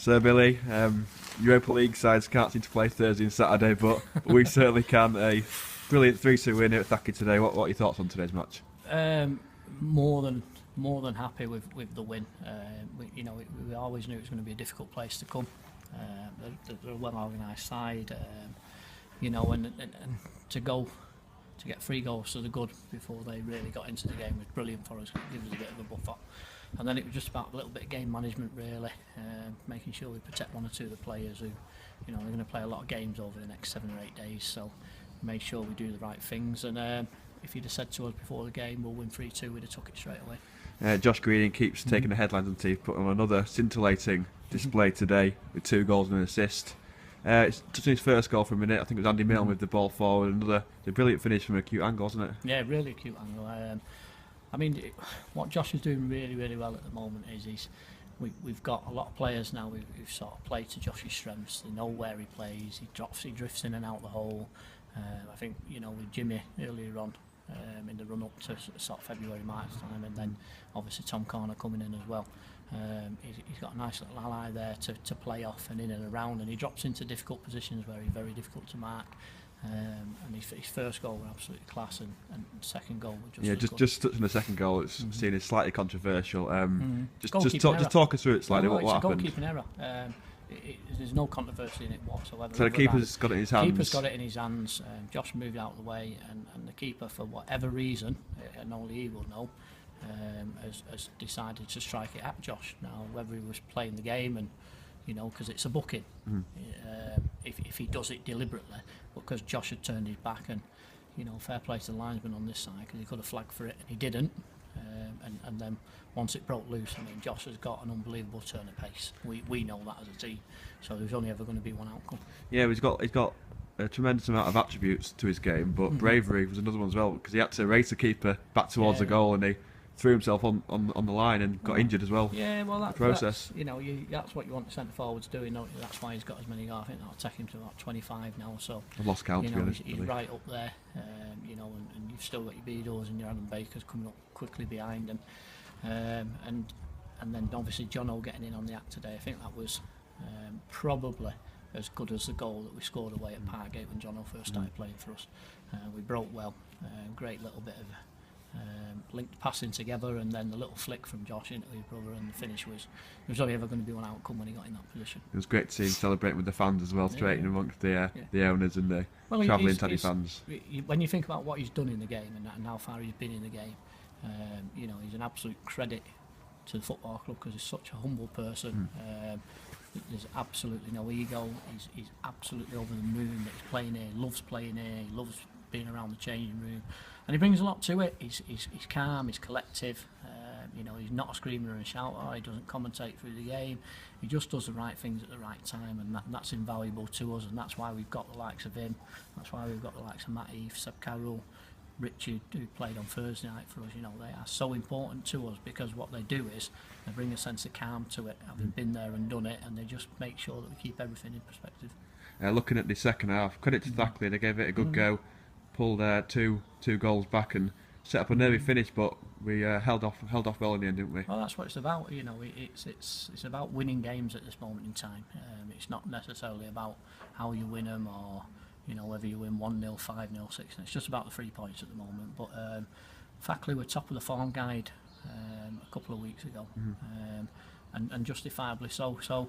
So Billy, Europa League sides can't seem to play Thursday and Saturday, but we certainly can. A brilliant 3-2 win at Thackley today. What are your thoughts on today's match? More than happy with the win. We always knew it was going to be a difficult place to come. They're a well organised side, and to get 3 goals to the good before they really got into the game was brilliant for us. It gave us a bit of a buffer. And then it was just about a little bit of game management, really, making sure we protect 1 or 2 of the players who, they're going to play a lot of games over the next 7 or 8 days. So we made sure we do the right things. And if you'd have said to us before the game, we'll win 3-2, we'd have took it straight away. Josh Greening keeps taking the headlines and he's put on another scintillating display today with 2 goals and an assist. It's just his first goal for a minute. I think it was Andy Milne with the ball forward. A brilliant finish from a cute angle, wasn't it? Yeah, really cute angle. What Josh is doing really, really well at the moment is we've got a lot of players now who've sort of played to Josh's strengths. They know where he plays. He drifts in and out the hole. I think with Jimmy earlier on in the run up to sort of February, March time, and then obviously Tom Corner coming in as well. He's got a nice little ally there to play off and in and around, and he drops into difficult positions where he's very difficult to mark. And his first goal was absolutely class, and second goal was just touching the second goal. It's seen as slightly controversial. Just talk us through it slightly. What happened? It's a goalkeeping error. There's no controversy in it whatsoever. So the keeper's got it in his hands. Keeper's got it in his hands. Josh moved out of the way, and the keeper, for whatever reason, and only he will know, has decided to strike it at Josh. Now, whether he was playing the game and because it's a booking, if he does it deliberately, because Josh had turned his back, and fair play to the linesman on this side, because he could have flagged for it and he didn't. And then once it broke loose, Josh has got an unbelievable turn of pace. We know that as a team, so there's only ever going to be one outcome. Yeah, he's got a tremendous amount of attributes to his game, but bravery was another one as well, because he had to race the keeper back towards the goal, and he threw himself on the line and got injured as well. Yeah, well, that's that's what you want the centre forwards doing. That's why he's got as many goals. I think that'll take him to about 25 now. So I've lost count. To be honest, he's right up there. And you've still got your Bedos and your Adam Bakers coming up quickly behind him. And then obviously Jono getting in on the act today. I think that was probably as good as the goal that we scored away at Parkgate when Jono first started playing for us. We broke well. Great little bit of linked passing together, and then the little flick from Josh into his brother, and the finish was only ever going to be one outcome when he got in that position. It was great to see him celebrating with the fans as well, straight in amongst the owners and the travelling Taddy fans. When you think about what he's done in the game and how far he's been in the game, he's an absolute credit to the football club, because he's such a humble person. There's absolutely no ego. He's absolutely over the moon that he's playing here. He loves playing here. He loves being around the changing room, and he brings a lot to it. He's calm, he's collective. He's not a screamer and a shouter. He doesn't commentate through the game. He just does the right things at the right time, and that's invaluable to us. And that's why we've got the likes of him. That's why we've got the likes of Matt Eve, Seb Carroll, Richard, who played on Thursday night for us. They are so important to us, because what they do is they bring a sense of calm to it, having been there and done it, and they just make sure that we keep everything in perspective. Looking at the second half, credit to Thackley, they gave it a good go, pulled two goals back and set up a nervy finish, but we held off well in the end, didn't we? Well, that's what it's about. It's about winning games at this moment in time. It's not necessarily about how you win them, or whether you win 1-0, 5-0, 6-0. It's just about the 3 points at the moment. But Thackley were top of the form guide a couple of weeks ago, and justifiably so. So,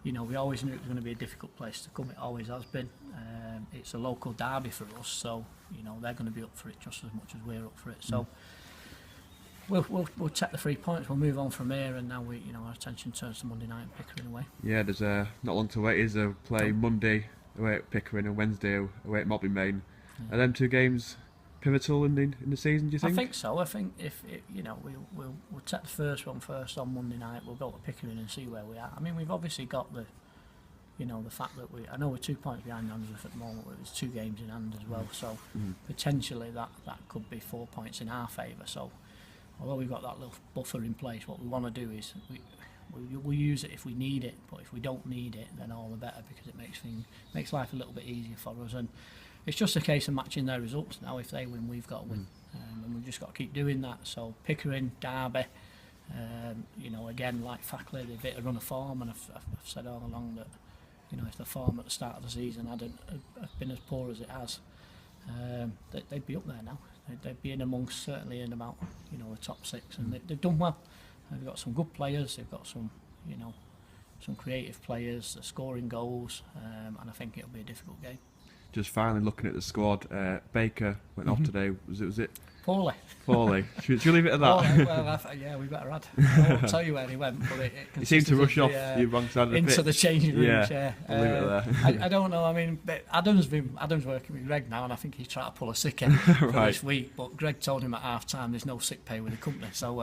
we always knew it was going to be a difficult place to come. It always has been. It's a local derby for us, so they're going to be up for it just as much as we're up for it. So we'll take the 3 points. We'll move on from here, and now our attention turns to Monday night and Pickering away. Yeah, there's not long to wait. Is a play Monday away at Pickering and Wednesday away at Mobley Main. Are them 2 games pivotal in the season, do you think? I think so. I think if we'll take the first one first on Monday night. We'll go to Pickering and see where we are. We've obviously got the fact that I know we're 2 points behind Handsworth at the moment, but there's 2 games in hand as well. So potentially that could be 4 points in our favour. So although we've got that little buffer in place, what we want to do is we'll use it if we need it. But if we don't need it, then all the better, because it makes life a little bit easier for us. And it's just a case of matching their results now. If they win, we've got to win, and we've just got to keep doing that. So Pickering, Derby, You know, again, like Thackley, they've hit a run of form, and I've said all along that, you know, if the form at the start of the season hadn't have been as poor as it has, they'd be up there now. They'd be in amongst, certainly in about, you know, the top 6, and they've done well. They've got some good players. They've got some, you know, some creative players. They're scoring goals, and I think it'll be a difficult game. Just finally looking at the squad, Baker went off today. Was it? Poorly. Should you leave it at that? Poorly. Well, yeah, we better add. I won't tell you where he went, but he seemed to rush off the wrong side of the into pitch. the changing room. Yeah, we'll leave it there. I don't know. I mean, Adam's working with Greg now, and I think he's trying to pull a sick end for Right. this week. But Greg told him at half time there's no sick pay with the company. So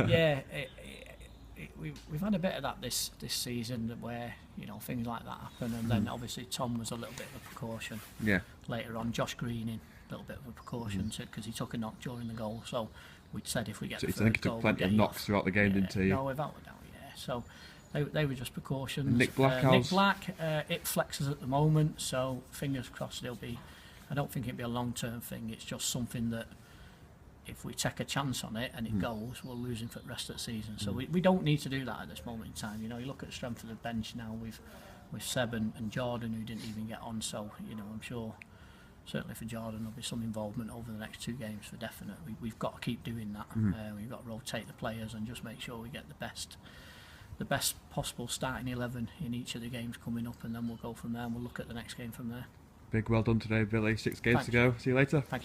yeah, we've had a bit of that this season, where, you know, things like that happen, and then obviously Tom was a little bit of a precaution. Yeah. Later on, Josh Greening, a little bit of a precaution because he took a knock during the goal. So we'd said if we get So the I think first he goal, took plenty of we'll get knocks throughout the game, didn't he? No, without a doubt, yeah. So they were just precautions. And Nick Black, Nick Black, it flexes at the moment, so fingers crossed he'll be. I don't think it'll be a long-term thing. It's just something that, if we take a chance on it and it goes, we'll lose him for the rest of the season. So we don't need to do that at this moment in time. You know, you look at the strength of the bench now with Seb and Jordan, who didn't even get on. So, you know, I'm sure certainly for Jordan there'll be some involvement over the next 2 games for definite. We've got to keep doing that. We've got to rotate the players and just make sure we get the best possible starting 11 in each of the games coming up, and then we'll go from there and we'll look at the next game from there. Big well done today, Billy. 6 games Thanks. to go. See you later. Thank you.